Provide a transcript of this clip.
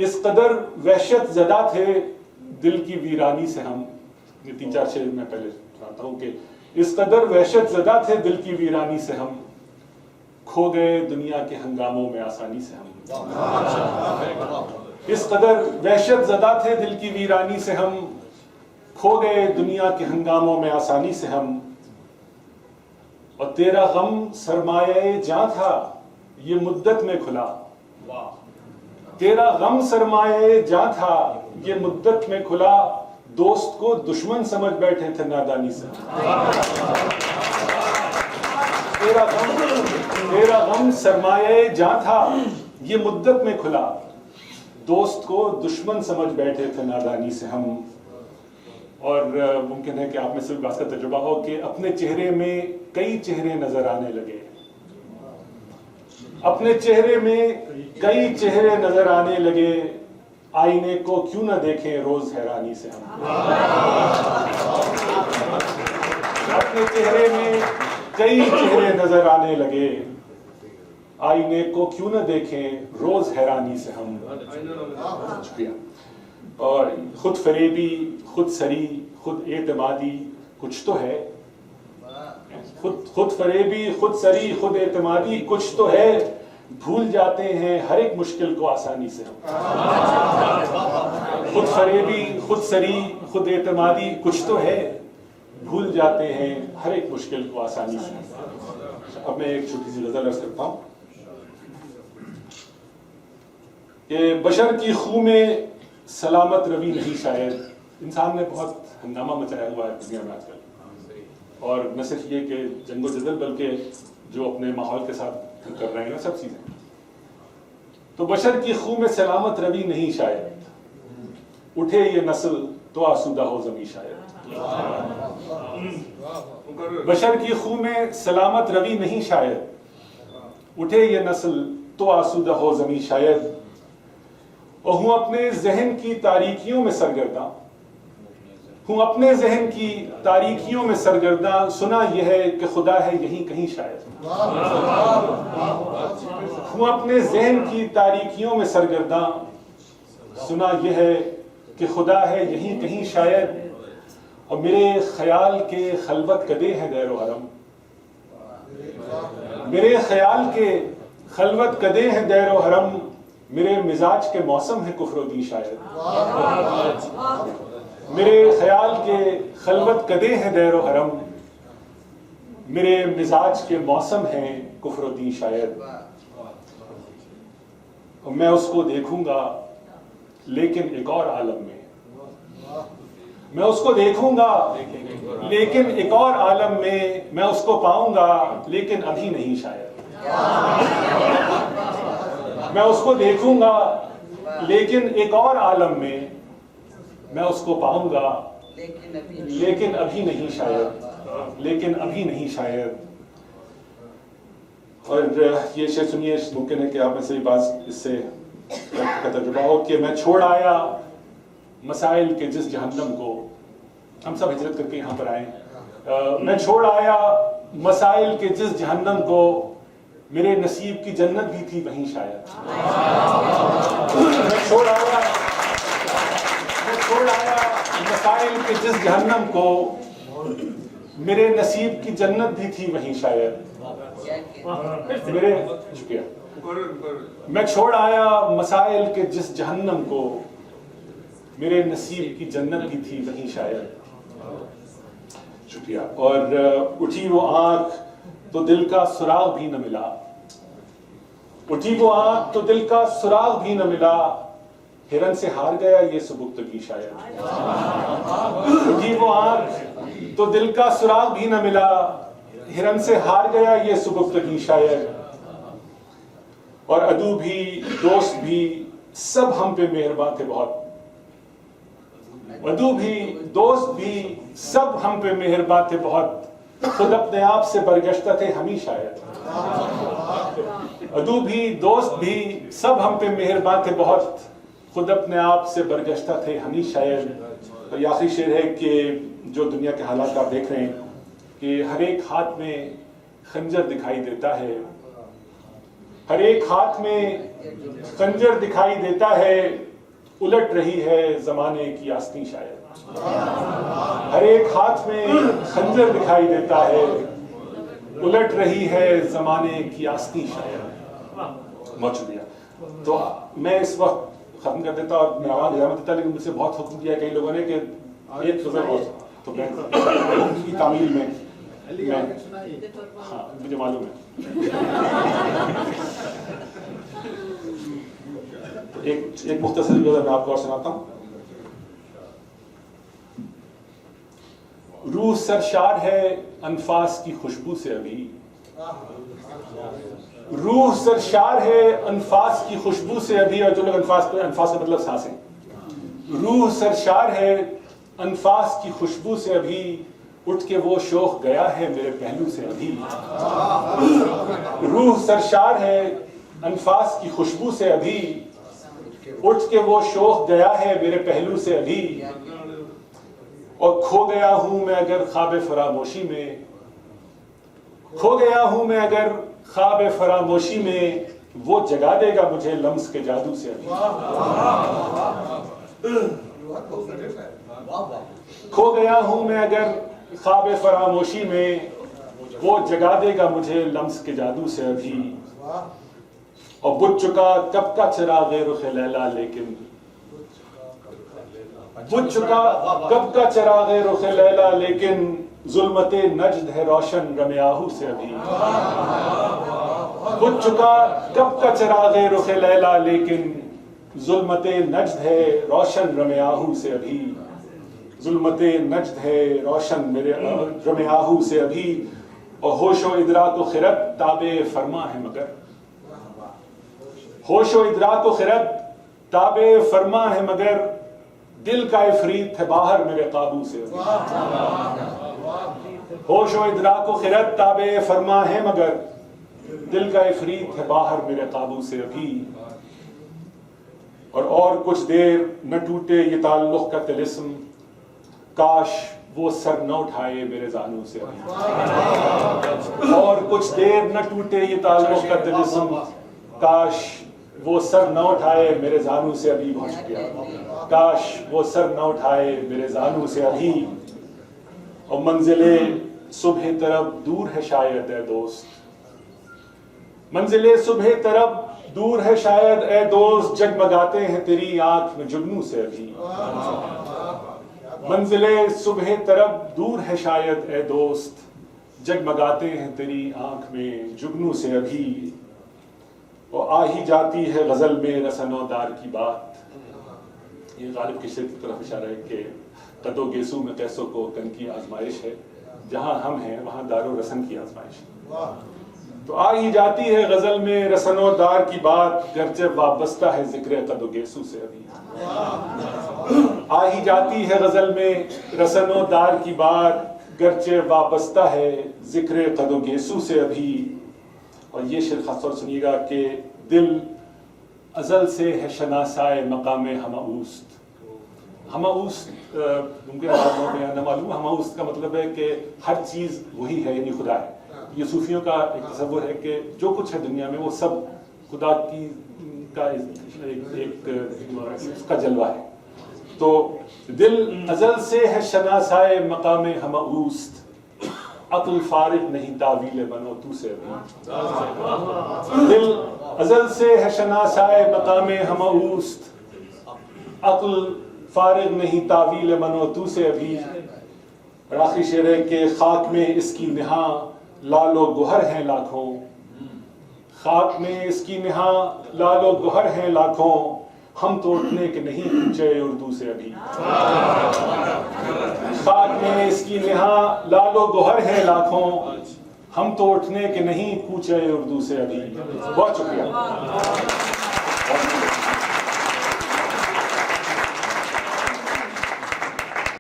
اس قدر وحشت زدہ تھے دل کی ویرانی سے ہم، یہ 3-4 شعر میں پہلے سناتا ہوں کہ اس قدر وحشت زدہ تھے دل کی ویرانی سے ہم، کھو گئے دنیا کے ہنگاموں میں آسانی سے ہم۔ اس قدر وحشت زدہ تھے دل کی ویرانی سے ہم، کھو گئے دنیا کے ہنگاموں میں آسانی سے ہم، اور تیرا غم سرمایہ جاں تھا یہ مدت میں کھلا، تیرا غم سرمایہ جاں تھا یہ مدت میں کھلا، دوست کو دشمن سمجھ بیٹھے تھے نادانی سے۔ تیرا غم سرمایہ جاں تھا یہ مدت میں کھلا، دوست کو دشمن سمجھ بیٹھے تھے نادانی سے ہم۔ اور ممکن ہے کہ آپ میں سے بھی بات کا تجربہ ہو کہ اپنے چہرے میں کئی چہرے نظر آنے لگے، اپنے چہرے میں کئی چہرے نظر آنے لگے، آئینے کو کیوں نہ دیکھیں روز حیرانی سے ہم۔ اپنے چہرے میں کئی چہرے نظر آنے لگے، آئینے کو کیوں نہ دیکھیں روز حیرانی سے ہم۔ شکریہ۔ اور خود فریبی، خود سری، خود اعتمادی کچھ تو ہے، خود فریبی، خود سری، خود اعتمادی کچھ تو ہے، بھول جاتے ہیں ہر ایک مشکل کو آسانی سے ہم۔ خود فریبی، خود سری، خود اعتمادی کچھ تو ہے، بھول جاتے ہیں ہر ایک مشکل کو آسانی سے۔ اب میں ایک چھوٹی سی غزل عرض کرتا ہوں کہ بشر کی خوں میں سلامت روی نہیں شاید، انسان نے بہت ہنگامہ مچایا ہوا ہے دنیا میں آج کل، اور نہ صرف یہ کہ جنگ و جدل بلکہ جو اپنے ماحول کے ساتھ کر رہے ہیں سب چیزیں، تو بشر کی خوں میں سلامت روی نہیں شاید، اٹھے یہ نسل تو آسودہ ہو زمیں شاید۔ بشر کی خوں میں سلامت روی نہیں شاید، اٹھے یہ نسل تو آسودہ ہو زمیں شاید، اور ہوں اپنے ذہن کی تاریکیوں میں سرگرداں، ہوں اپنے ذہن کی تاریکیوں میں سرگرداں، سنا یہ ہے کہ خدا ہے یہیں کہیں شاید۔ ہوں اپنے ذہن کی تاریکیوں میں سرگرداں، سنا یہ ہے کہ خدا ہے یہیں کہیں شاید، اور میرے خیال کے خلوت کدے ہیں دیر و حرم، میرے خیال کے خلوت کدے ہیں دیر و حرم، میرے مزاج کے موسم ہے کفر و دین شاید۔ میرے خیال کے خلوت کدے ہیں دیر و حرم، میرے مزاج کے موسم ہیں کفر و دین شاید، اور میں اس کو دیکھوں گا لیکن ایک اور عالم میں، میں اس کو دیکھوں گا لیکن ایک اور عالم میں، میں اس کو پاؤں گا لیکن ابھی نہیں شاید۔ میں اس کو دیکھوں گا لیکن ایک اور عالم میں، میں اس کو پاؤں گا لیکن ابھی نہیں شاید، لیکن ابھی نہیں شاید۔ اور یہ شعر سنیے، ممکن ہے کہ آپ میں سے بھی بعض اس سے کا تجربہ ہو کہ میں چھوڑ آیا مسائل کے جس جہنم کو، ہم سب ہجرت کر کے یہاں پر آئے، میں چھوڑ آیا مسائل کے جس جہنم کو، میرے نصیب کی جنت بھی تھی وہیں شاید۔ میں چھوڑ آیا مسائل کے جس جہنم کو، میرے نصیب کی جنت بھی تھی وہیں شاید۔ شکریہ۔ میں چھوڑ آیا مسائل کے جس جہنم کو، میرے نصیب کی جنت بھی تھی وہیں شاید۔ شکریہ۔ اور اٹھی وہ آنکھ تو دل کا سراغ بھی نہ ملا، اٹھی وہ آنکھ تو دل کا سراغ بھی نہ ملا، ہرن سے ہار گیا یہ سبکتگی شاید۔ اٹھی وہ آنکھ تو دل کا سراغ بھی نہ ملا، ہرن سے ہار گیا یہ سبکتگی شاید، اور عدو بھی دوست بھی سب ہم پہ مہرباں تھے بہت، عدو بھی دوست بھی سب ہم پہ مہرباں تھے بہت، خود اپنے آپ سے برگشتہ تھے ہم ہی شاید۔ عدو بھی دوست بھی سب ہم پہ مہرباں تھے بہت، خود اپنے آپ سے برگشتہ تھے ہم ہی شاید۔ اور یہ آخری شعر ہے کہ جو دنیا کے حالات آپ دیکھ رہے ہیں کہ ہر ایک ہاتھ میں خنجر دکھائی دیتا ہے، ہر ایک ہاتھ میں خنجر دکھائی دیتا ہے، الٹ رہی ہے زمانے کی آستین شاید۔ ہر ایک ہاتھ میں خنجر دکھائی دیتا ہے، الٹ رہی ہے زمانے کی آستین شاید۔ بہت شکریہ۔ تو میں اس وقت ختم کر دیتا اور میں آواز اجازت دیتا، لیکن مجھ سے بہت حکم کیا کئی لوگوں نے کہ ایک غزل اور، تو میں ان کی تعمیل میں ہاں مجھے معلوم ہے۔ ایک مختصر غزل میں آپ کو اور سناتا ہوں۔ روح سرشار ہے انفاس کی خوشبو سے ابھی، روح سرشار ہے انفاس کی خوشبو سے ابھی، اور جو لوگ انفاس کا مطلب سانسیں، روح سرشار ہے انفاس کی خوشبو سے ابھی، اٹھ کے وہ شوق گیا ہے میرے پہلو سے ابھی۔ روح سرشار ہے انفاس کی خوشبو سے ابھی، اٹھ کے وہ شوق گیا ہے میرے پہلو سے ابھی، اور کھو گیا ہوں میں اگر خواب فراموشی میں، کھو گیا ہوں میں اگر خواب فراموشی میں، وہ جگا دے گا مجھے لمس کے جادو سے ابھی۔ کھو گیا ہوں میں اگر خواب فراموشی میں، وہ جگا دے گا مجھے لمس کے جادو سے ابھی، اور بجھ چکا کب کا چراغ رخ لیلا لیکن، بجھ چکا کب کا چراغ رخ لیلا لیکن، ظلمت نجد ہے روشن رم آہو سے ابھی۔ بجھ چکا کب کا چراغ رخ لیلا لیکن، ظلمت نجد ہے روشن رم آہو سے ابھی، ظلمت نجد ہے روشن میرے رم آہو سے ابھی، اور ہوش و ادراک و خرد تابع فرما ہے مگر، ہوش و ادراک و خرد تابع فرما ہے مگر، دل کا افریت ہے باہر میرے قابو سے ابھی۔ ہوش و ادراک و خرد تابع فرما ہے مگر، دل کا افریت ہے باہر میرے قابو سے ابھی، اور کچھ دیر نہ ٹوٹے یہ تعلق کا طلسم، کاش وہ سر نہ اٹھائے میرے زانوں سے ابھی۔ اور کچھ دیر نہ ٹوٹے یہ تعلق کا طلسم، کاش وہ سر نہ اٹھائے میرے زانوں سے ابھی۔ بہت شکریہ۔ کاش وہ سر نہ اٹھائے میرے زانوں سے ابھی، اور منزل صبح طرب دور ہے شاید اے دوست، منزل صبح طرب دور ہے شاید اے دوست، جگمگاتے ہیں تیری آنکھ میں جگنوں سے ابھی۔ منزل صبح طرب دور ہے شاید اے دوست، جگمگاتے ہیں تیری آنکھ میں جگنوں سے ابھی، اور آ ہی جاتی ہے غزل میں رسن و دار کی بات۔ یہ غالب کی شعر کی طرف اشارہ ہے کہ قد و گیسو میں قیس و کوکن کی آزمائش ہے، جہاں ہم ہیں وہاں دار و رسن کی آزمائش ہے۔ تو آ ہی جاتی ہے غزل میں رسن و دار کی بات، گرچہ وابستہ ہے ذکر قد و گیسو سے ابھی۔ آ ہی جاتی ہے غزل میں رسن و دار کی بات، گرچہ وابستہ ہے ذکر قد و گیسو سے ابھی۔ اور یہ شعر خاص طور سنیے گا کہ دل ازل سے ہے شناسائے مقام ہماوست۔ ہماوست ممکن آپ میں نہ معلوم، ہماوست کا مطلب ہے کہ ہر چیز وہی ہے، یعنی خدا ہے۔ یہ صوفیوں کا ایک تصور ہے کہ جو کچھ ہے دنیا میں وہ سب خدا کی کا ایک اس کا جلوہ ہے۔ تو دل ازل سے ہے شناسائے مقام ہماوست، عقل فارغ نہیں تعویل من و تو سے ابھی۔ دل ازل سے ہے شناسائے مقام ہماوست، عقل فارغ نہیں تعویل من و تو سے ابھی۔ اور آخری شعر ہے کہ خاک میں اس کی نہاں لال و گوہر ہیں لاکھوں، خاک میں اس کی نہاں لال و گوہر ہیں لاکھوں، ہم تو اٹھنے کے نہیں کوچے اردو سے ابھی۔ خاک میں اس کی نہاں لال و گوہر ہیں لاکھوں، ہم تو اٹھنے کے نہیں کوچے اردو سے ابھی۔ بہت شکریہ۔